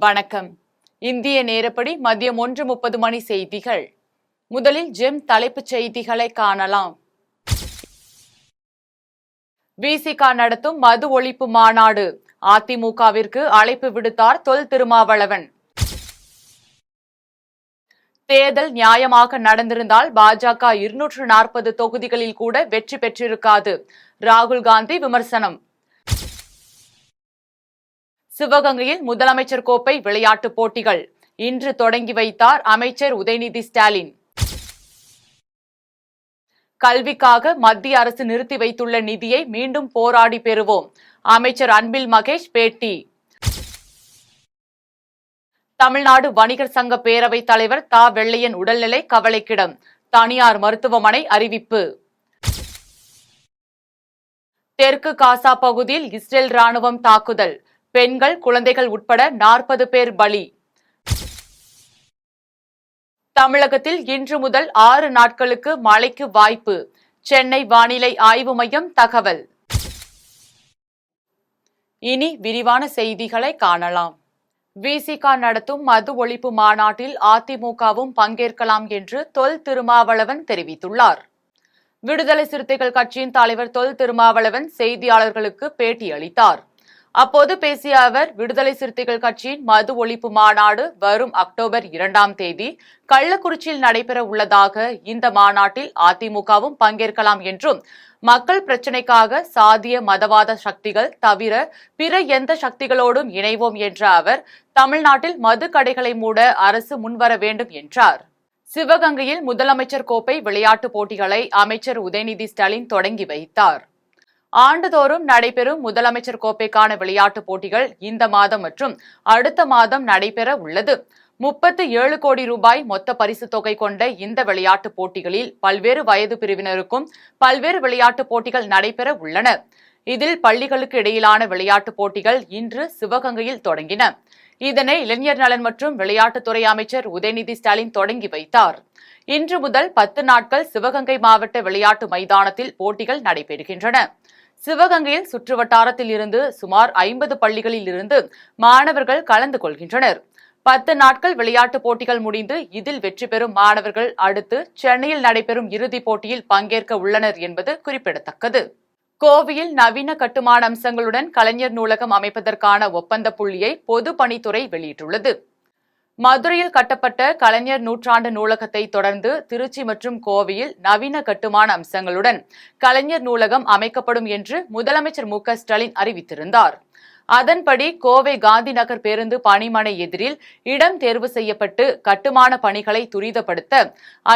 வணக்கம். இந்திய நேரப்படி மதியம் 1:30 மணி செய்திகள். முதலில் ஜெம் தலைப்புச் செய்திகளை காணலாம். விசிக நடத்தும் மது ஒழிப்பு மாநாடு, அதிமுகவிற்கு அழைப்பு விடுத்தார் தொல் திருமாவளவன். தேர்தல் நியாயமாக நடந்திருந்தால் பாஜக 240 தொகுதிகளில் கூட வெற்றி பெற்றிருக்காது, ராகுல் காந்தி விமர்சனம். சிவகங்கையில் முதலமைச்சர் கோப்பை விளையாட்டுப் போட்டிகள் இன்று தொடங்கி வைத்தார் அமைச்சர் உதயநிதி ஸ்டாலின். கல்விக்காக மத்திய அரசு நிறுத்தி வைத்துள்ள நிதியை மீண்டும் போராடி பெறுவோம், அமைச்சர் அன்பில் மகேஷ் பேட்டி. தமிழ்நாடு வணிகர் சங்க பேரவைத் தலைவர் தா வெள்ளையன் உடல்நிலை கவலைக்கிடம், தனியார் மருத்துவமனை அறிவிப்பு. தெற்கு காசா பகுதியில் இஸ்ரேல் ராணுவம் தாக்குதல், பெண்கள் குழந்தைகள் உட்பட 40 பேர் பலி. தமிழகத்தில் இன்று முதல் 6 நாட்களுக்கு மழைக்கு வாய்ப்பு, சென்னை வானிலை ஆய்வு மையம் தகவல். இனி விரிவான செய்திகளை காணலாம். விசிக நடத்தும் மது ஒழிப்பு மாநாட்டில் அதிமுகவும் பங்கேற்கலாம் என்று தொல் திருமாவளவன் தெரிவித்துள்ளார். விடுதலை சிறுத்தைகள் கட்சியின் தலைவர் தொல் திருமாவளவன் செய்தியாளர்களுக்கு பேட்டியளித்தார். அப்போது பேசிய அவர், விடுதலை சிறுத்தைகள் கட்சியின் மது ஒழிப்பு மாநாடு வரும் அக்டோபர் 2ஆம் தேதி கள்ளக்குறிச்சியில் நடைபெற உள்ளதாக, இந்த மாநாட்டில் அதிமுகவும் பங்கேற்கலாம் என்றும், மக்கள் பிரச்சினைக்காக சாதிய மதவாத சக்திகள் தவிர பிற எந்த சக்திகளோடும் இணைவோம் என்ற அவர், தமிழ்நாட்டில் மது கடைகளை மூட அரசு முன்வர வேண்டும் என்றார். சிவகங்கையில் முதலமைச்சர் கோப்பை விளையாட்டுப் போட்டிகளை அமைச்சர் உதயநிதி ஸ்டாலின் தொடங்கி வைத்தார். ஆண்டுதோறும் நடைபெறும் முதலமைச்சர் கோப்பைக்கான விளையாட்டுப் போட்டிகள் இந்த மாதம் மற்றும் அடுத்த மாதம் நடைபெற உள்ளது. 37 கோடி ரூபாய் மொத்த பரிசு தொகை கொண்ட இந்த விளையாட்டுப் போட்டிகளில் பல்வேறு வயது பிரிவினருக்கும் பல்வேறு விளையாட்டுப் போட்டிகள் நடைபெற உள்ளன. இதில் பள்ளிகளுக்கு இடையிலான விளையாட்டுப் போட்டிகள் இன்று சிவகங்கையில் தொடங்கின. இதனை இளைஞர் நலன் மற்றும் விளையாட்டுத்துறை அமைச்சர் உதயநிதி ஸ்டாலின் தொடங்கி வைத்தார். இன்று முதல் 10 நாட்கள் சிவகங்கை மாவட்ட விளையாட்டு மைதானத்தில் போட்டிகள் நடைபெறுகின்றன. சிவகங்கையில் சுற்றுவட்டாரத்தில் இருந்து சுமார் 50 பள்ளிகளில் இருந்து மாணவர்கள் கலந்து கொள்கின்றனர். 10 நாட்கள் விளையாட்டுப் போட்டிகள் முடிந்து இதில் வெற்றி பெறும் மாணவர்கள் அடுத்து சென்னையில் நடைபெறும் இறுதிப் போட்டியில் பங்கேற்க உள்ளனர் என்பது குறிப்பிடத்தக்கது. கோவையில் நவீன கட்டுமான அம்சங்களுடன் கலைஞர் நூலகம் அமைப்பதற்கான ஒப்பந்த புள்ளியை பொதுப்பணித்துறை வெளியிட்டுள்ளது. மதுரையில் கட்டப்பட்ட கலைஞர் நூற்றாண்டு நூலகத்தை தொடர்ந்து திருச்சி மற்றும் கோவையில் நவீன கட்டுமான அம்சங்களுடன் கலைஞர் நூலகம் அமைக்கப்படும் என்று முதலமைச்சர் மு க ஸ்டாலின் அறிவித்திருந்தார். அதன்படி கோவை காந்தி நகர் பேருந்து பணிமனை எதிரில் இடம் தேர்வு செய்யப்பட்டு கட்டுமான பணிகளை துரிதப்படுத்த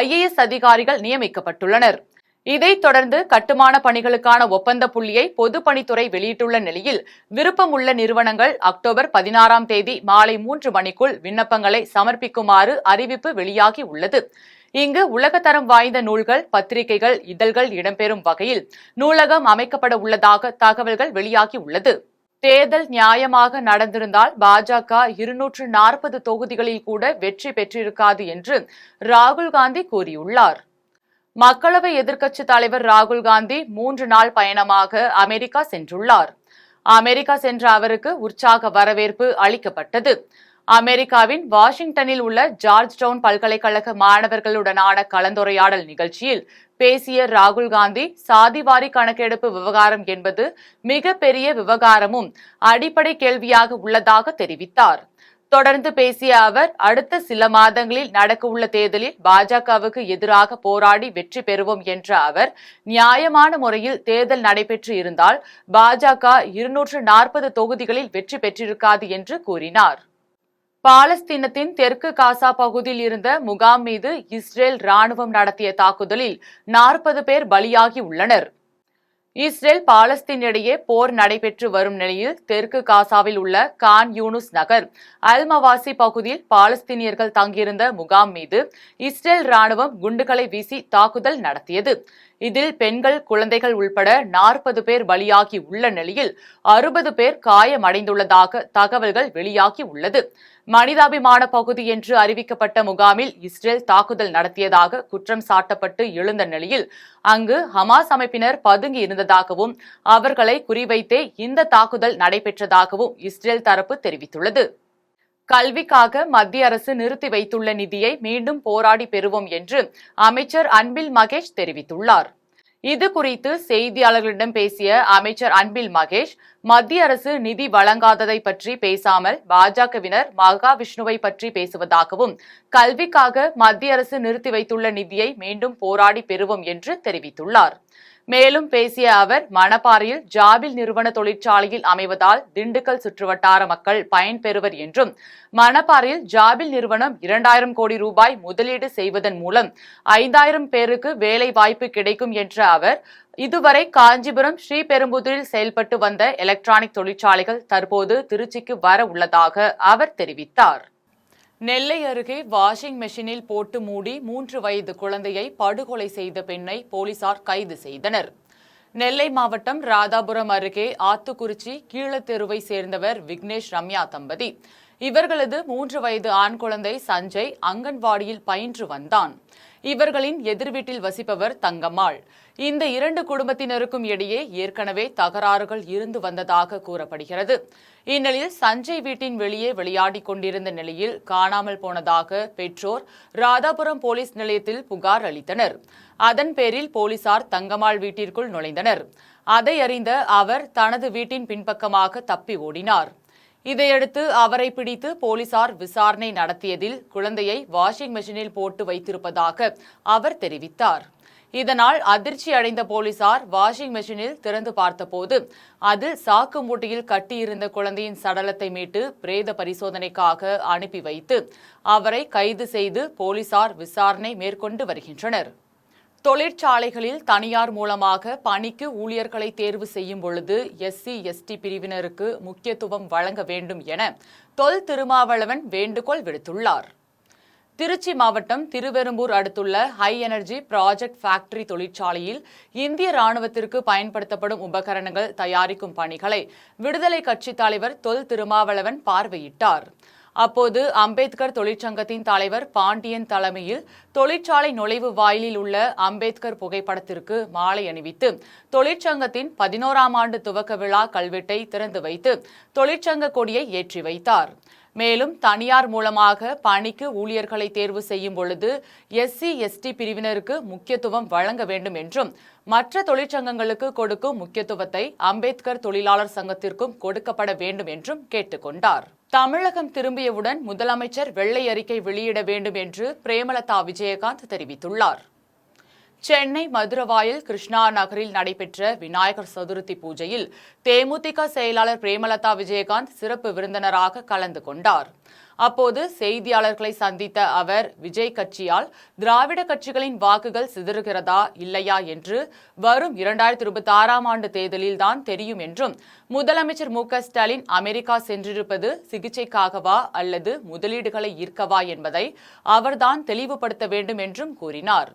IAS அதிகாரிகள் நியமிக்கப்பட்டுள்ளனர். இதைத் தொடர்ந்து கட்டுமான பணிகளுக்கான ஒப்பந்த புள்ளியை பொதுப்பணித்துறை வெளியிட்டுள்ள நிலையில், விருப்பமுள்ள நிறுவனங்கள் அக்டோபர் 16ஆம் தேதி மாலை 3 மணிக்குள் விண்ணப்பங்களை சமர்ப்பிக்குமாறு அறிவிப்பு வெளியாகி உள்ளது. இங்கு உலகத்தரம் வாய்ந்த நூல்கள், பத்திரிகைகள், இதழ்கள் இடம்பெறும் வகையில் நூலகம் அமைக்கப்பட உள்ளதாக தகவல்கள் வெளியாகி உள்ளது. தேர்தல் நியாயமாக நடந்திருந்தால் பாஜக 240 தொகுதிகளில் கூட வெற்றி பெற்றிருக்காது என்று ராகுல் காந்தி கூறியுள்ளார். மக்களவை எதிர்க்கட்சித் தலைவர் ராகுல் காந்தி 3 நாள் பயணமாக அமெரிக்கா சென்றுள்ளார். அமெரிக்கா சென்ற அவருக்கு உற்சாக வரவேற்பு அளிக்கப்பட்டது. அமெரிக்காவின் வாஷிங்டனில் உள்ள ஜார்ஜ் டவுன் பல்கலைக்கழக மாணவர்களுடனான கலந்துரையாடல் நிகழ்ச்சியில் பேசிய ராகுல் காந்தி, சாதிவாரி கணக்கெடுப்பு விவகாரம் என்பது மிகப்பெரிய விவகாரமும் அடிப்படை கேள்வியாக உள்ளதாக தெரிவித்தார். தொடர்ந்து பேசிய அவர், அடுத்த சில மாதங்களில் நடக்கவுள்ள தேர்தலில் பாஜகவுக்கு எதிராக போராடி வெற்றி பெறுவோம் என்ற அவர், நியாயமான முறையில் தேர்தல் நடைபெற்று இருந்தால் பாஜக 240 தொகுதிகளில் வெற்றி பெற்றிருக்காது என்று கூறினார். பாலஸ்தீனத்தின் தெற்கு காசா பகுதியில் இருந்த முகாம் மீது இஸ்ரேல் ராணுவம் நடத்திய தாக்குதலில் 40 பேர் பலியாகி உள்ளனர். இஸ்ரேல் பாலஸ்தீன் இடையே போர் நடைபெற்று வரும் நிலையில் தெற்கு காசாவில் உள்ள கான் யூனுஸ் நகர் அல்-மவாசி பகுதியில் பாலஸ்தீனியர்கள் தங்கியிருந்த முகாம் மீது இஸ்ரேல் ராணுவம் குண்டுகளை வீசி தாக்குதல் நடத்தியது. இதில் பெண்கள், குழந்தைகள் உள்பட 40 பேர் பலியாகி உள்ள நிலையில் 60 பேர் காயமடைந்துள்ளதாக தகவல்கள் வெளியாகி உள்ளது. மனிதாபிமான பகுதி என்று அறிவிக்கப்பட்ட முகாமில் இஸ்ரேல் தாக்குதல் நடத்தியதாக குற்றம் சாட்டப்பட்டு எழுந்த நிலையில் அங்கு ஹமாஸ் அமைப்பினர் பதுங்கி இருந்ததாகவும் அவர்களை குறிவைத்தே இந்த தாக்குதல் நடைபெற்றதாகவும் இஸ்ரேல் தரப்பு தெரிவித்துள்ளது. கல்விக்காக மத்திய அரசு நிறுத்தி வைத்துள்ள நிதியை மீண்டும் போராடி பெறுவோம் என்று அமைச்சர் அன்பில் மகேஷ் தெரிவித்துள்ளார். இது குறித்து செய்தியாளர்களிடம் பேசிய அமைச்சர் அன்பில் மகேஷ், மத்திய அரசு நிதி வழங்காததை பற்றி பேசாமல் பாஜகவினர் மகாவிஷ்ணுவை பற்றி பேசுவதாகவும், கல்விக்காக மத்திய அரசு நிறுத்தி வைத்துள்ள நிதியை மீண்டும் போராடி பெறுவோம் என்று தெரிவித்துள்ளார். மேலும் பேசிய அவர், மணப்பாறையில் ஜாபில் நிறுவன தொழிற்சாலையில் அமைவதால் திண்டுக்கல் சுற்றுவட்டார மக்கள் பயன்பெறுவர் என்றும், மணப்பாறையில் ஜாபில் நிறுவனம் 2000 கோடி ரூபாய் முதலீடு செய்வதன் மூலம் 5000 பேருக்கு வேலை வாய்ப்பு கிடைக்கும் என்ற அவர், இதுவரை காஞ்சிபுரம், ஸ்ரீபெரும்புதூரில் செயல்பட்டு வந்த எலக்ட்ரானிக் தொழிற்சாலைகள் தற்போது திருச்சிக்கு வர உள்ளதாக அவர் தெரிவித்தார். நெல்லை அருகே வாஷிங் மெஷினில் போட்டு மூடி 3 வயது குழந்தையை படுகொலை செய்த பெண்ணை போலீசார் கைது செய்தனர். நெல்லை மாவட்டம் ராதாபுரம் அருகே ஆத்துக்குறிச்சி கீழத்தெருவை சேர்ந்தவர் விக்னேஷ் ரம்யா தம்பதி. இவர்களது 3 வயது ஆண் குழந்தை சஞ்சய் அங்கன்வாடியில் பயின்று வந்தான். இவர்களின் எதிர் வீட்டில் வசிப்பவர் தங்கம்மாள். இந்த 2 குடும்பத்தினருக்கும் இடையே ஏற்கனவே தகராறுகள் இருந்து வந்ததாக கூறப்படுகிறது. இந்நிலையில் சஞ்சய் வீட்டின் வெளியே விளையாடிக் கொண்டிருந்த நிலையில் காணாமல் போனதாக பெற்றோர் ராதாபுரம் போலீஸ் நிலையத்தில் புகார் அளித்தனர். அதன் பேரில் போலீசார் தங்கம்மாள் வீட்டிற்குள் நுழைந்தனர். அதை அறிந்த அவர் தனது வீட்டின் பின்பக்கமாக தப்பி ஓடினார். இதையடுத்து அவரை பிடித்து போலீசார் விசாரணை நடத்தியதில் குழந்தையை வாஷிங் மெஷினில் போட்டு வைத்திருப்பதாக அவர் தெரிவித்தார். இதனால் அதிர்ச்சி அடைந்த போலீசார் வாஷிங் மெஷினில் திறந்து பார்த்தபோது அதில் சாக்கு மூட்டையில் கட்டியிருந்த குழந்தையின் சடலத்தை மீட்டு பிரேத பரிசோதனைக்காக அனுப்பி வைத்து அவரை கைது செய்து போலீசார் விசாரணை மேற்கொண்டு வருகின்றனர். தொழிற்சாலைகளில் தனியார் மூலமாக பணிக்கு ஊழியர்களை தேர்வு செய்யும் பொழுது SC ST பிரிவினருக்கு முக்கியத்துவம் வழங்க வேண்டும் என தொல் திருமாவளவன் வேண்டுகோள் விடுத்துள்ளார். திருச்சி மாவட்டம் திருவெரும்பூர் அடுத்துள்ள ஹை எனர்ஜி ப்ராஜெக்ட் ஃபேக்டரி தொழிற்சாலையில் இந்திய ராணுவத்திற்கு பயன்படுத்தப்படும் உபகரணங்கள் தயாரிக்கும் பணிகளை விடுதலை கட்சித் தலைவர் தொல் திருமாவளவன் பார்வையிட்டார். அப்போது அம்பேத்கர் தொழிற்சங்கத்தின் தலைவர் பாண்டியன் தலைமையில் தொழிற்சாலை நுழைவு வாயிலில் உள்ள அம்பேத்கர் புகைப்படத்திற்கு மாலை அணிவித்து தொழிற்சங்கத்தின் 11ஆம் ஆண்டு துவக்க விழா கல்வெட்டை திறந்து வைத்து தொழிற்சங்க கொடியை ஏற்றி வைத்தார். மேலும் தனியார் மூலமாக பணிக்கு ஊழியர்களை தேர்வு செய்யும் பொழுது SC ST பிரிவினருக்கு முக்கியத்துவம் வழங்க வேண்டும் என்றும், மற்ற தொழிற்சங்கங்களுக்கு கொடுக்கும் முக்கியத்துவத்தை அம்பேத்கர் தொழிலாளர் சங்கத்திற்கும் கொடுக்கப்பட வேண்டும் என்றும் கேட்டுக்கொண்டார். தமிழகம் திரும்பியவுடன் முதலமைச்சர் வெள்ளை அறிக்கை வெளியிட வேண்டும் என்று பிரேமலதா விஜயகாந்த் தெரிவித்துள்ளார். சென்னை மதுரவாயல் கிருஷ்ணா நகரில் நடைபெற்ற விநாயகர் சதுர்த்தி பூஜையில் தேமுதிக செயலாளர் பிரேமலதா விஜயகாந்த் சிறப்பு விருந்தினராக கலந்து கொண்டார். அப்போது செய்தியாளர்களை சந்தித்த அவர், விஜய் கட்சியால் திராவிட கட்சிகளின் வாக்குகள் சிதறுகிறதா இல்லையா என்று வரும் 2026ஆம் ஆண்டு தேர்தலில்தான் தெரியும் என்றும், முதலமைச்சர் மு.க.ஸ்டாலின் அமெரிக்கா சென்றிருப்பது சிகிச்சைக்காகவா அல்லது முதலீடுகளை ஈர்க்கவா என்பதை அவர்தான் தெளிவுபடுத்த வேண்டும் என்றும் கூறினார்.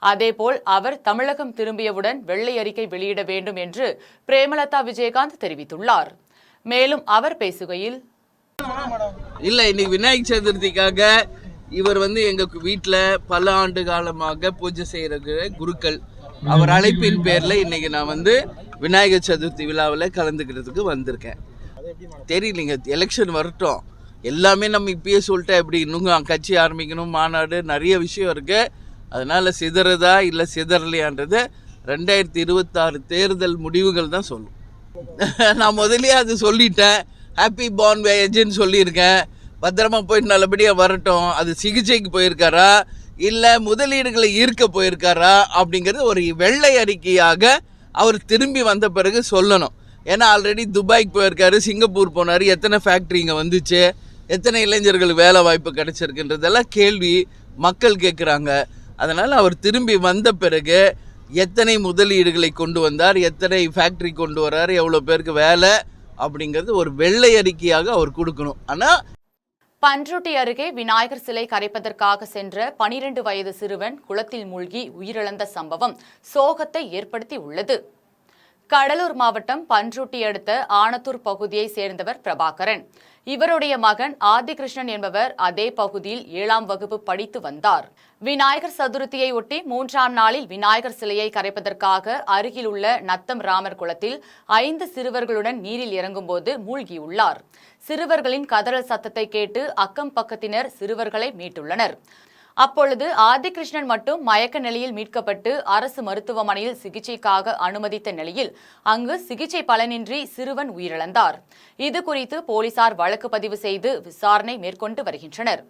அதேபோல் அவர் தமிழகம் திரும்பியவுடன் வெள்ளை அறிக்கை வெளியிட வேண்டும் என்று பிரேமலதா விஜயகாந்த் தெரிவித்துள்ளார். மேலும் அவர் பேசுகையில், இன்னைக்கு விநாயகர் சதுர்த்திக்காக இவர் எங்க வீட்டில் பல ஆண்டு காலமாக பூஜை செய்கிற குருக்கள், அவர் அழைப்பின் பேரில் இன்னைக்கு நான் விநாயகர் சதுர்த்தி விழாவில் கலந்துக்கிறதுக்கு வந்திருக்கேன். தெரியலீங்க, எலெக்ஷன் வரட்டும், எல்லாமே நம்ம இப்பயே சொல்லிட்டா எப்படி, இன்னும் கட்சி ஆரம்பிக்கணும், மாநாடு, நிறைய விஷயம் இருக்கு. அதனால சிதறதா இல்லை சிதறலையான்றது 2026 தேர்தல் முடிவுகள் தான் சொல்லும். நான் முதலே அது சொல்லிட்டேன். ஹாப்பி பார்ன் வேஜ்னு சொல்லியிருக்கேன். பத்திரமா போயிட்டு நல்லபடியாக வரட்டும். அது சிகிச்சைக்கு போயிருக்காரா இல்லை முதலீடுகளை ஈர்க்க போயிருக்காரா அப்படிங்கிறது ஒரு வெள்ளை அறிக்கையாக அவர் திரும்பி வந்த பிறகு சொல்லணும். ஏன்னா ஆல்ரெடி துபாய்க்கு போயிருக்காரு, சிங்கப்பூர் போனார், எத்தனை ஃபேக்ட்ரி இங்கே வந்துச்சு, எத்தனை இளைஞர்களுக்கு வேலை வாய்ப்பு கிடைச்சிருக்குன்றதெல்லாம் கேள்வி மக்கள் கேட்குறாங்க. அதனால் அவர் திரும்பி வந்த பிறகு எத்தனை முதலீடுகளை கொண்டு வந்தார், எத்தனை ஃபேக்ட்ரி கொண்டு வர்றார், எவ்வளோ பேருக்கு வேலை அப்படிங்கிறது ஒரு வெள்ளை அறிக்கையாக அவர் கொடுக்கணும். ஆனால் பன்ருட்டி அருகே விநாயகர் சிலை கரைப்பதற்காக சென்ற 12 வயது சிறுவன் குளத்தில் மூழ்கி உயிரிழந்த சம்பவம் சோகத்தை ஏற்படுத்தி உள்ளது. கடலூர் மாவட்டம் பன்ருட்டி அடுத்த ஆனத்தூர் பகுதியை சேர்ந்தவர் பிரபாகரன். இவருடைய மகன் ஆதிகிருஷ்ணன் என்பவர் அதே பகுதியில் 7ஆம் வகுப்பு படித்து வந்தார். விநாயகர் சதுர்த்தியை ஒட்டி 3ஆம் நாளில் விநாயகர் சிலையை கரைப்பதற்காக அருகில் உள்ள நத்தம் ராமர் குளத்தில் 5 சிறுவர்களுடன் நீரில் இறங்கும்போது மூழ்கியுள்ளார். சிறுவர்களின் கதறல் சத்தத்தை கேட்டு அக்கம் பக்கத்தினர் சிறுவர்களை மீட்டுள்ளனர். அப்பொழுது ஆதிகிருஷ்ணன் மட்டும் மயக்க நிலையில் மீட்கப்பட்டு அரசு மருத்துவமனையில் சிகிச்சைக்காக அனுமதித்த நிலையில் அங்கு சிகிச்சை பலனின்றி சிறுவன் உயிரிழந்தார். இதுகுறித்து போலீசார் வழக்கு பதிவு செய்து விசாரணை மேற்கொண்டு வருகின்றனர்.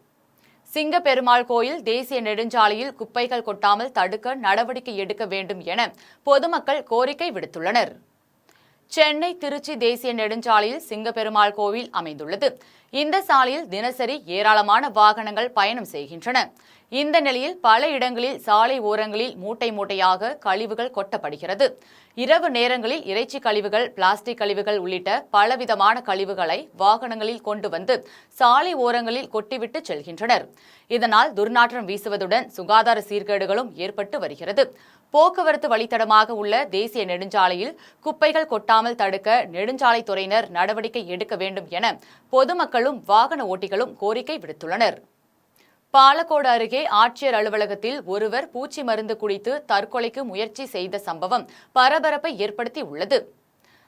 சிங்கப்பெருமாள் கோயில் தேசிய நெடுஞ்சாலையில் குப்பைகள் கொட்டாமல் தடுக்க நடவடிக்கை எடுக்க வேண்டும் என பொதுமக்கள் கோரிக்கை விடுத்துள்ளனர். சென்னை திருச்சி தேசிய நெடுஞ்சாலையில் சிங்கப்பெருமாள் கோவில் அமைந்துள்ளது. இந்த சாலையில் தினசரி ஏராளமான வாகனங்கள் பயணம் செய்கின்றன. இந்த நிலையில் பல இடங்களில் சாலை ஓரங்களில் மூட்டை மூட்டையாக கழிவுகள் கொட்டப்படுகிறது. இரவு நேரங்களில் இறைச்சி கழிவுகள், பிளாஸ்டிக் கழிவுகள் உள்ளிட்ட பலவிதமான கழிவுகளை வாகனங்களில் கொண்டு வந்து சாலை ஓரங்களில் கொட்டிவிட்டு செல்கின்றனர். இதனால் துர்நாற்றம் வீசுவதுடன் சுகாதார சீர்கேடுகளும் ஏற்பட்டு வருகிறது. போக்குவரத்து வழித்தடமாக உள்ள தேசிய நெடுஞ்சாலையில் குப்பைகள் கொட்டாமல் தடுக்க நெடுஞ்சாலைத்துறையினர் நடவடிக்கை எடுக்க வேண்டும் என பொதுமக்களும் வாகன ஓட்டிகளும் கோரிக்கை விடுத்துள்ளனர். பாலக்கோடு அருகே ஆட்சியர் அலுவலகத்தில் ஒருவர் பூச்சி மருந்து குடித்து தற்கொலைக்கு முயற்சி செய்த சம்பவம் பரபரப்பை ஏற்படுத்தி உள்ளது.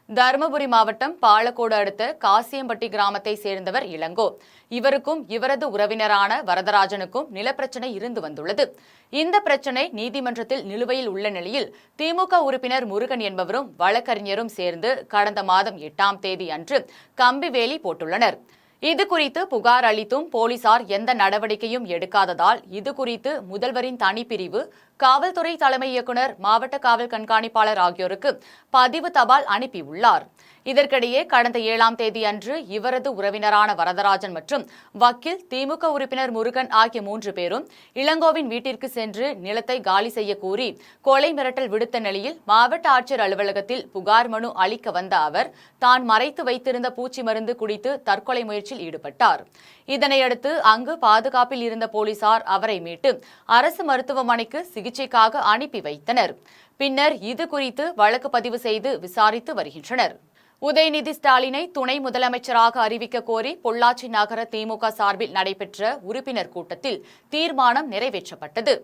தருமபுரி மாவட்டம் பாலக்கோடு அடுத்த காசியம்பட்டி கிராமத்தை சேர்ந்தவர் இளங்கோ. இவருக்கும் இவரது உறவினரான வரதராஜனுக்கும் நிலப்பிரச்சனை இருந்து வந்துள்ளது. இந்த பிரச்சனை நீதிமன்றத்தில் நிலுவையில் உள்ள நிலையில் திமுக உறுப்பினர் முருகன் என்பவரும் வழக்கறிஞரும் சேர்ந்து கடந்த மாதம் 8ஆம் தேதி அன்று கம்பி வேலி போட்டுள்ளனர். இதுகுறித்து புகார் அளித்தும் போலீசார் எந்த நடவடிக்கையும் எடுக்காததால் இதுகுறித்து முதல்வரின் தனிப்பிரிவு, காவல்துறை தலைமை இயக்குநர், மாவட்ட காவல் கண்காணிப்பாளர் ஆகியோருக்கு பதிவு தபால் அனுப்பியுள்ளார். இதற்கிடையே கடந்த 7ஆம் தேதி அன்று இவரது உறவினரான வரதராஜன் மற்றும் வக்கீல், திமுக உறுப்பினர் முருகன் ஆகிய 3 பேரும் இளங்கோவின் வீட்டிற்கு சென்று நிலத்தை காலி செய்ய கூறி கொலை மிரட்டல் விடுத்த நிலையில் மாவட்ட ஆட்சியர் அலுவலகத்தில் புகார் மனு அளிக்க வந்த அவர் தான் மறைத்து வைத்திருந்த பூச்சி மருந்து குடித்து தற்கொலை முயற்சியில் ஈடுபட்டார். இதனையடுத்து அங்கு பாதுகாப்பில் இருந்த போலீசார் அவரை மீட்டு அரசு மருத்துவமனைக்கு சிகிச்சைக்காக அனுப்பி வைத்தனர். பின்னர் இது குறித்து வழக்கு பதிவு செய்து விசாரித்து வருகின்றனர். உதயநிதி ஸ்டாலினை துணை முதலமைச்சராக அறிவிக்க கோரி பொள்ளாச்சி நகர திமுக சார்பில் நடைபெற்ற உறுப்பினர் கூட்டத்தில் தீர்மானம் நிறைவேற்றப்பட்டது.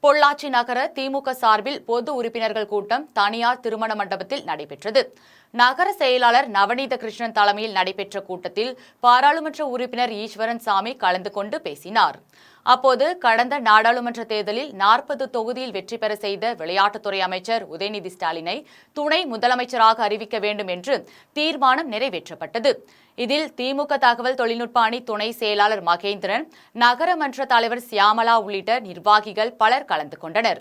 பொள்ளாச்சி நகர திமுக சார்பில் பொது உறுப்பினர்கள் கூட்டம் தனியார் திருமண மண்டபத்தில் நடைபெற்றது. நகர செயலாளர் நவநீத கிருஷ்ணன் தலைமையில் நடைபெற்ற கூட்டத்தில் பாராளுமன்ற உறுப்பினர் ஈஸ்வரன் சாமி கலந்து கொண்டு பேசினார். அப்போது கடந்த நாடாளுமன்ற தேர்தலில் 40 தொகுதியில் வெற்றி பெற செய்த விளையாட்டுத்துறை அமைச்சர் உதயநிதி ஸ்டாலினை துணை முதலமைச்சராக அறிவிக்க வேண்டும் என்று தீர்மானம் நிறைவேற்றப்பட்டது. இதில் திமுக தகவல் தொழில்நுட்ப அணி துணை செயலாளர் மகேந்திரன், நகரமன்ற தலைவர் சியாமலா உள்ளிட்ட நிர்வாகிகள் பலர் கலந்து கொண்டனர்.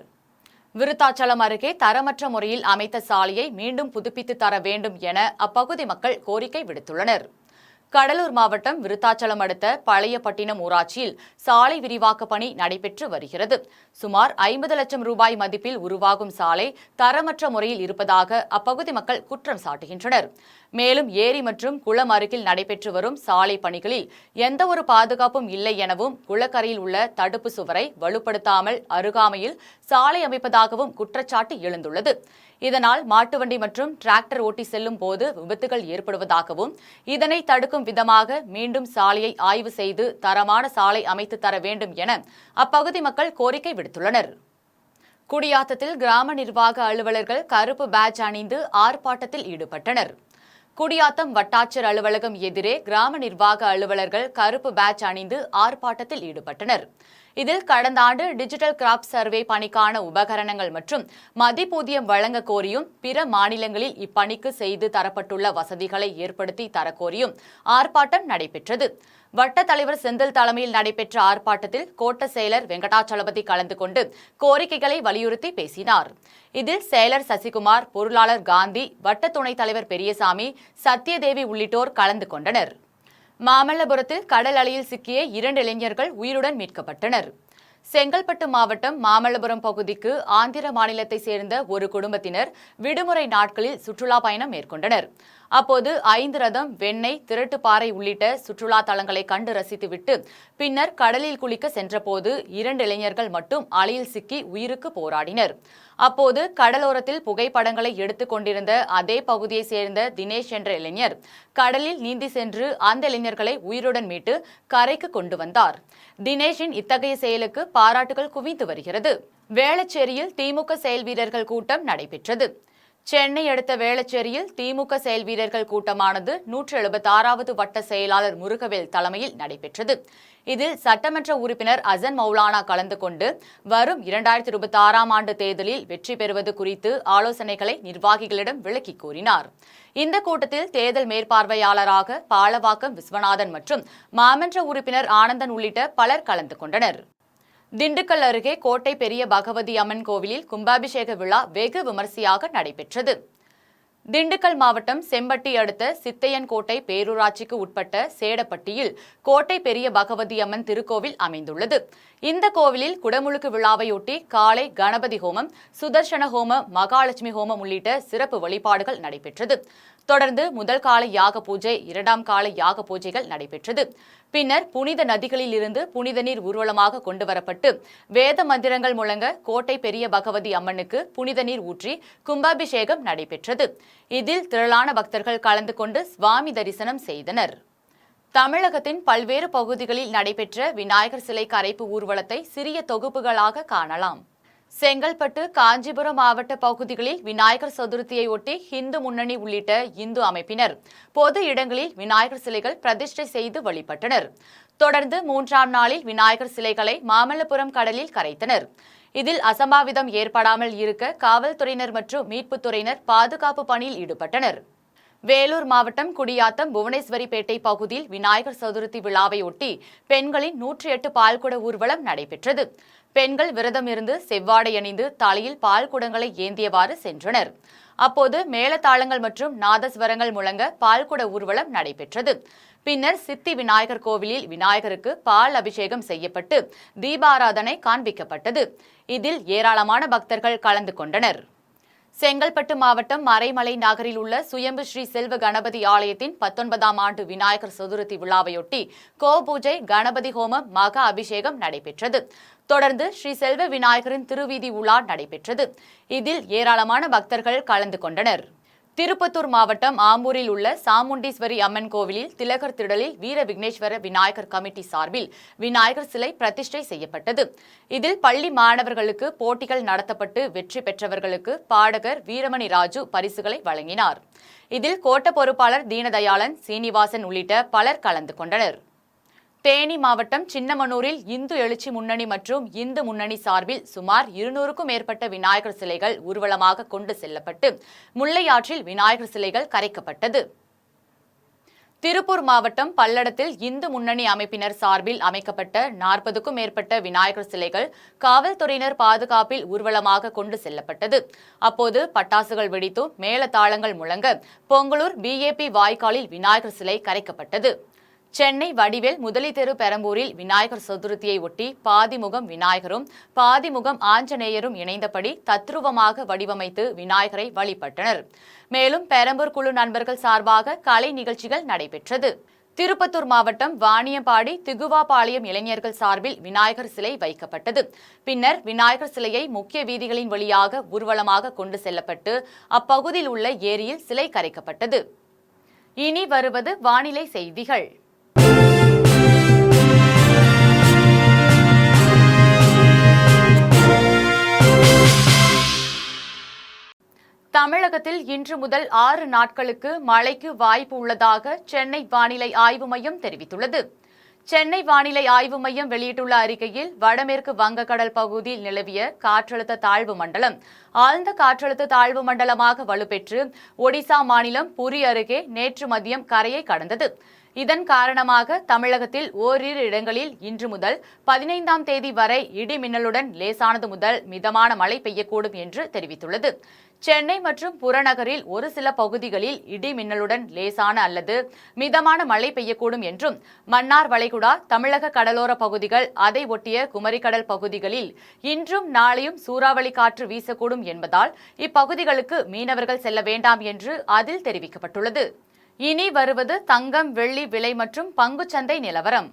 விருத்தாச்சலம் அருகே தரமற்ற முறையில் அமைத்த சாலையை மீண்டும் புதுப்பித்து தர வேண்டும் என அப்பகுதி மக்கள் கோரிக்கை விடுத்துள்ளனர். கடலூர் மாவட்டம் விருத்தாச்சலம் அடுத்த பழையப்பட்டினம் ஊராட்சியில் சாலை விரிவாக்க பணி நடைபெற்று வருகிறது. சுமார் 50 லட்சம் ரூபாய் மதிப்பில் உருவாகும் சாலை தரமற்ற முறையில் இருப்பதாக அப்பகுதி மக்கள் குற்றம் சாட்டுகின்றனர். மேலும் ஏரி மற்றும் குளம் அருகில் நடைபெற்று வரும் சாலை பணிகளில் எந்தவொரு பாதுகாப்பும் இல்லை எனவும், குளக்கரையில் உள்ள தடுப்பு சுவரை வலுப்படுத்தாமல் அருகாமையில் சாலை அமைப்பதாகவும் குற்றச்சாட்டு எழுந்துள்ளது. இதனால் மாட்டுவண்டி மற்றும் டிராக்டர் ஓட்டி செல்லும் போது விபத்துகள் ஏற்படுவதாகவும், இதனை தடுக்கும் விதமாக மீண்டும் சாலையை ஆய்வு செய்து தரமான சாலை அமைத்து தர வேண்டும் என அப்பகுதி மக்கள் கோரிக்கை விடுத்துள்ளனர். குடியாத்தத்தில் கிராம நிர்வாக அலுவலர்கள் கருப்பு பேட்ஜ் அணிந்து ஆர்ப்பாட்டத்தில் ஈடுபட்டனர். குடியாத்தம் வட்டாட்சியர் அலுவலகம் எதிரே கிராம நிர்வாக அலுவலர்கள் கருப்பு பேட்ஜ் அணிந்து ஆர்ப்பாட்டத்தில் ஈடுபட்டனர். இதில் கடந்த ஆண்டு டிஜிட்டல் கிராப் சர்வே பணிக்கான உபகரணங்கள் மற்றும் மதிப்பூதியம் வழங்க கோரியும், பிற மாநிலங்களில் இப்பணிக்கு செய்து தரப்பட்டுள்ள வசதிகளை ஏற்படுத்தி தரக்கோரியும் ஆர்ப்பாட்டம் நடைபெற்றது. வட்ட தலைவர் செந்தில் தலைமையில் நடைபெற்ற ஆர்ப்பாட்டத்தில் கோட்ட செயலர் வெங்கடாச்சலபதி கலந்து கொண்டு கோரிக்கைகளை வலியுறுத்தி பேசினார். இதில் செயலர் சசிகுமார், பொருளாளர் காந்தி, வட்ட துணைத் தலைவர் பெரியசாமி, சத்யதேவி உள்ளிட்டோர் கலந்து கொண்டனர். மாமல்லபுரத்தில் கடல் அலையில் சிக்கிய 2 இளைஞர்கள் உயிருடன் மீட்கப்பட்டனர். செங்கல்பட்டு மாவட்டம் மாமல்லபுரம் பகுதிக்கு ஆந்திர மாநிலத்தை சேர்ந்த ஒரு குடும்பத்தினர் விடுமுறை நாட்களில் சுற்றுலா பயணம் மேற்கொண்டனர். அப்போது 5 ரதம், வெண்ணெய், திரட்டுப்பாறை உள்ளிட்ட சுற்றுலா தலங்களை கண்டு ரசித்துவிட்டு பின்னர் கடலில் குளிக்க சென்றபோது 2 இளைஞர்கள் மட்டும் அலையில் சிக்கி உயிருக்கு போராடினர். அப்போது கடலோரத்தில் புகைப்படங்களை எடுத்துக் கொண்டிருந்த அதே பகுதியை சேர்ந்த தினேஷ் என்ற இளைஞர் கடலில் நீந்தி சென்று அந்த இளைஞர்களை உயிருடன் மீட்டு கரைக்கு கொண்டு வந்தார். தினேஷின் இத்தகைய செயலுக்கு பாராட்டுகள் குவிந்து வருகிறது. வேளச்சேரியில் திமுக செயல் வீரர்கள் கூட்டம் நடைபெற்றது. சென்னை அடுத்த வேளச்சேரியில் திமுக செயல் வீரர்கள் கூட்டமானது 176வது வட்ட செயலாளர் முருகவேல் தலைமையில் நடைபெற்றது. இதில் சட்டமன்ற உறுப்பினர் அசன் மௌலானா கலந்து கொண்டு வரும் 2026ஆம் ஆண்டு தேர்தலில் வெற்றி பெறுவது குறித்து ஆலோசனைகளை நிர்வாகிகளிடம் விளக்கி கூறினார். இந்த கூட்டத்தில் தேர்தல் மேற்பார்வையாளராக பாலவாக்கம் விஸ்வநாதன் மற்றும் மாமன்ற உறுப்பினர் ஆனந்தன் உள்ளிட்ட பலர் கலந்து கொண்டனர். திண்டுக்கல் அருகே கோட்டை பெரிய பகவதி அம்மன் கோவிலில் கும்பாபிஷேக விழா வெகு விமரிசையாக நடைபெற்றது. திண்டுக்கல் மாவட்டம் செம்பட்டி அடுத்த சித்தையன்கோட்டை பேரூராட்சிக்கு உட்பட்ட சேடப்பட்டியில் கோட்டை பெரிய பகவதி அம்மன் திருக்கோவில் அமைந்துள்ளது. இந்த கோவிலில் குடமுழுக்கு விழாவையொட்டி காலை கணபதி ஹோமம், சுதர்சன ஹோமம், மகாலட்சுமி ஹோமம் உள்ளிட்ட சிறப்பு வழிபாடுகள் நடைபெற்றது. தொடர்ந்து முதல் கால யாக பூஜை, இரண்டாம் கால யாக பூஜைகள் நடைபெற்றது. பின்னர் புனித நதிகளில் இருந்து புனித நீர் ஊர்வலமாக கொண்டு வரப்பட்டு வேத மந்திரங்கள் முழங்க கோட்டை பெரிய பகவதி அம்மனுக்கு புனித நீர் ஊற்றி கும்பாபிஷேகம் நடைபெற்றது. இதில் திரளான பக்தர்கள் கலந்து கொண்டு சுவாமி தரிசனம் செய்தனர். தமிழகத்தின் பல்வேறு பகுதிகளில் நடைபெற்ற விநாயகர் சிலை கரைப்பு ஊர்வலத்தை சிறிய தொகுப்புகளாக காணலாம். செங்கல்பட்டு, காஞ்சிபுரம் மாவட்ட பகுதிகளில் விநாயகர் சதுர்த்தியை ஒட்டி இந்து முன்னணி உள்ளிட்ட இந்து அமைப்பினர் பொது இடங்களில் விநாயகர் சிலைகள் பிரதிஷ்டை செய்து வழிபட்டனர். தொடர்ந்து 3ஆம் நாளில் விநாயகர் சிலைகளை மாமல்லபுரம் கடலில் கரைத்தனர். இதில் அசம்பாவிதம் ஏற்படாமல் இருக்க காவல்துறையினர் மற்றும் மீட்புத்துறையினர் பாதுகாப்பு பணியில் ஈடுபட்டனர். வேலூர் மாவட்டம் குடியாத்தம் புவனேஸ்வரிப்பேட்டை பகுதியில் விநாயகர் சதுர்த்தி விழாவையொட்டி பெண்களின் 108 பால்குட ஊர்வலம் நடைபெற்றது. பெண்கள் விரதம் இருந்து செவ்வாடை அணிந்து தலையில் பால் குடங்களை ஏந்தியவாறு சென்றனர். அப்போது மேளதாளங்கள் மற்றும் நாதஸ்வரங்கள் முழங்க பால்குட ஊர்வலம் நடைபெற்றது. பின்னர் சித்தி விநாயகர் கோவிலில் விநாயகருக்கு பால் அபிஷேகம் செய்யப்பட்டு தீபாராதனை காண்பிக்கப்பட்டது. இதில் ஏராளமான பக்தர்கள் கலந்து கொண்டனர். செங்கல்பட்டு மாவட்டம் மறைமலை நகரில் உள்ள சுயம்பு ஸ்ரீ செல்வ கணபதி ஆலயத்தின் 19ஆம் ஆண்டு விநாயகர் சதுர்த்தி விழாவையொட்டி கோபூஜை, கணபதி ஹோமம், மகா அபிஷேகம் நடைபெற்றது. தொடர்ந்து ஸ்ரீ செல்வ விநாயகரின் திருவீதி உலா நடைபெற்றது. இதில் ஏராளமான பக்தர்கள் கலந்து கொண்டனர். திருப்பத்தூர் மாவட்டம் ஆம்பூரில் உள்ள சாமுண்டீஸ்வரி அம்மன் கோவிலில் திலகர் திடலில் வீர விக்னேஸ்வர விநாயகர் கமிட்டி சார்பில் விநாயகர் சிலை பிரதிஷ்டை செய்யப்பட்டது. இதில் பள்ளி மாணவர்களுக்கு போட்டிகள் நடத்தப்பட்டு வெற்றி பெற்றவர்களுக்கு பாடகர் வீரமணி ராஜு பரிசுகளை வழங்கினார். இதில் கோட்ட பொறுப்பாளர் தீனதயாளன், சீனிவாசன் உள்ளிட்ட பலர் கலந்து கொண்டனர். தேனி மாவட்டம் சின்னமனூரில் இந்து எழுச்சி முன்னணி மற்றும் இந்து முன்னணி சார்பில் சுமார் 200க்கும் மேற்பட்ட விநாயகர் சிலைகள் ஊர்வலமாக கொண்டு செல்லப்பட்டு முல்லையாற்றில் விநாயகர் சிலைகள் கரைக்கப்பட்டது. திருப்பூர் மாவட்டம் பல்லடத்தில் இந்து முன்னணி அமைப்பினர் சார்பில் அமைக்கப்பட்ட 40க்கும் மேற்பட்ட விநாயகர் சிலைகள் காவல்துறையினர் பாதுகாப்பில் ஊர்வலமாக கொண்டு செல்லப்பட்டது. அப்போது பட்டாசுகள் வெடித்தும் மேளதாளங்கள் முழங்க பொங்கலூர் BAP வாய்க்காலில் விநாயகர் சிலை கரைக்கப்பட்டது. சென்னை வடிவேல் முதலி தெரு பெரம்பூரில் விநாயகர் சதுர்த்தியை ஒட்டி பாதிமுகம் விநாயகரும் பாதிமுகம் ஆஞ்சநேயரும் இணைந்தபடி தத்ரூபமாக வடிவமைத்து விநாயகரை வழிபட்டனர். மேலும் பெரம்பூர் குழு நண்பர்கள் சார்பாக கலை நிகழ்ச்சிகள் நடைபெற்றது. திருப்பத்தூர் மாவட்டம் வாணியம்பாடி திகுவாபாளையம் இளைஞர்கள் சார்பில் விநாயகர் சிலை வைக்கப்பட்டது. பின்னர் விநாயகர் சிலையை முக்கிய வீதிகளின் வழியாக ஊர்வலமாக கொண்டு செல்லப்பட்டு அப்பகுதியில் உள்ள ஏரியில் சிலை கரைக்கப்பட்டது. இனி வருவது வானிலை செய்திகள். தமிழகத்தில் இன்று முதல் 6 நாட்களுக்கு மழைக்கு வாய்ப்பு உள்ளதாக சென்னை வானிலை ஆய்வு மையம் தெரிவித்துள்ளது. சென்னை வானிலை ஆய்வு மையம் வெளியிட்டுள்ள அறிக்கையில் வடமேற்கு வங்கக்கடல் பகுதியில் நிலவிய காற்றழுத்த தாழ்வு மண்டலம் ஆழ்ந்த காற்றழுத்த தாழ்வு மண்டலமாக வலுப்பெற்று ஒடிசா மாநிலம் புரி அருகே நேற்று மதியம் கரையை கடந்தது. இதன் காரணமாக தமிழகத்தில் ஓரிரு இடங்களில் இன்று முதல் 15ஆம் தேதி வரை இடி மின்னலுடன் லேசானது முதல் மிதமான மழை பெய்யக்கூடும் என்று தெரிவித்துள்ளது. சென்னை மற்றும் புறநகரில் ஒரு சில பகுதிகளில் இடி மின்னலுடன் லேசான அல்லது மிதமான மழை பெய்யக்கூடும் என்றும், மன்னார் வளைகுடா, தமிழக கடலோர பகுதிகள், அதை ஒட்டிய குமரிக்கடல் பகுதிகளில் இன்றும் நாளையும் சூறாவளி காற்று வீசக்கூடும் என்பதால் இப்பகுதிகளுக்கு மீனவர்கள் செல்ல வேண்டாம் என்று அதில் தெரிவிக்கப்பட்டுள்ளது. இனி வருவது தங்கம், வெள்ளி விலை மற்றும் பங்குச்சந்தை நிலவரம்.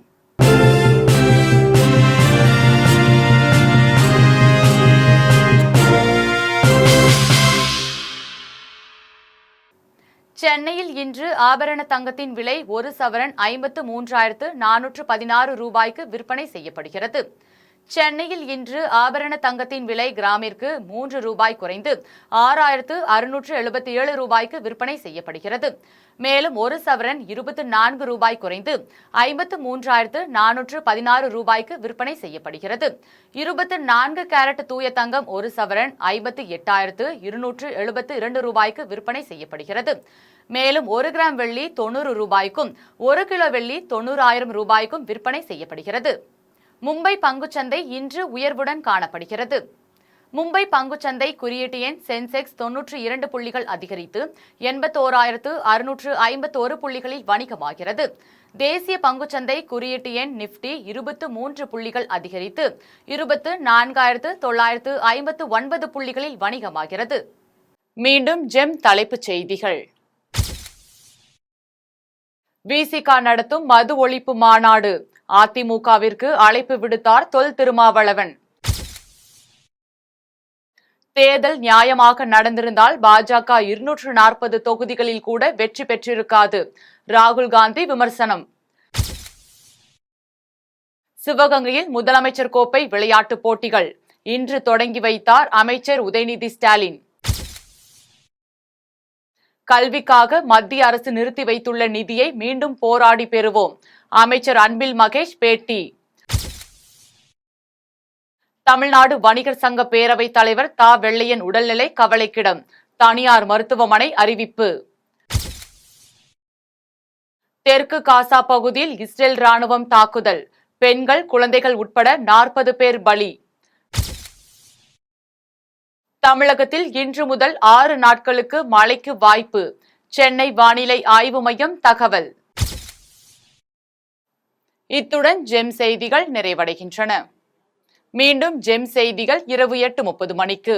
சென்னையில் இன்று ஆபரண தங்கத்தின் விலை 1 சவரன் 53,416 ரூபாய்க்கு விற்பனை செய்யப்படுகிறது. சென்னையில் இன்று ஆபரண தங்கத்தின் விலை கிராமிற்கு 3 ரூபாய் குறைந்து 6,677 ரூபாய்க்கு விற்பனை செய்யப்படுகிறது. மேலும் ஒரு சவரன் 24 ரூபாய் குறைந்து 53,416 ரூபாய்க்கு விற்பனை செய்யப்படுகிறது. 24 கேரட் தூய தங்கம் ஒரு சவரன் 58,272 ரூபாய்க்கு விற்பனை செய்யப்படுகிறது. மேலும் 1 கிராம் வெள்ளி 90 ரூபாய்க்கும் 1 கிலோ வெள்ளி 90,000 ரூபாய்க்கும் விற்பனை செய்யப்படுகிறது. மும்பை பங்குச்சந்தை இன்று உயர்வுடன் காணப்படுகிறது. மும்பை பங்குச்சந்தை குறியீட்டு எண் சென்செக்ஸ் 92 புள்ளிகள் அதிகரித்து 81,651 புள்ளிகளில் வணிகமாகிறது. தேசிய பங்குச்சந்தை குறியீட்டு எண் நிப்டி 23 புள்ளிகள் அதிகரித்து 24,959 புள்ளிகளில் வணிகமாகிறது. மீண்டும் ஜெம் தலைப்புச் செய்திகள். விசிக நடத்தும் மது ஒழிப்பு மாநாடு, அதிமுகவிற்கு அழைப்பு விடுத்தார் தொல் திருமாவளவன். தேர்தல் நியாயமாக நடந்திருந்தால் பாஜக 240 தொகுதிகளில் கூட வெற்றி பெற்றிருக்காது, ராகுல் காந்தி விமர்சனம். சிவகங்கையில் முதலமைச்சர் கோப்பை விளையாட்டுப் போட்டிகள் இன்று தொடங்கி வைத்தார் அமைச்சர் உதயநிதி ஸ்டாலின். கல்விக்காக மத்திய அரசு நிறுத்தி வைத்துள்ள நிதியை மீண்டும் போராடி பெறுவோம், அமைச்சர் அன்பில் மகேஷ் பேட்டி. தமிழ்நாடு வணிகர் சங்க பேரவைத் தலைவர் தா வெள்ளையன் உடல்நிலை கவலைக்கிடம், தனியார் மருத்துவமனை அறிவிப்பு. தெற்கு காசா பகுதியில் இஸ்ரேல் ராணுவம் தாக்குதல், பெண்கள் குழந்தைகள் உட்பட 40 பேர் பலி. தமிழகத்தில் இன்று முதல் 6 நாட்களுக்கு மழைக்கு வாய்ப்பு, சென்னை வானிலை ஆய்வு மையம் தகவல். இத்துடன் ஜெம் செய்திகள் நிறைவடைகின்றன. மீண்டும் ஜெம் செய்திகள் இரவு 8:30 மணிக்கு.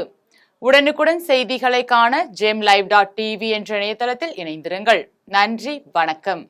உடனுக்குடன் செய்திகளை காண gemlive.tv என்ற இணையதளத்தில் இணைந்திருங்கள். நன்றி, வணக்கம்.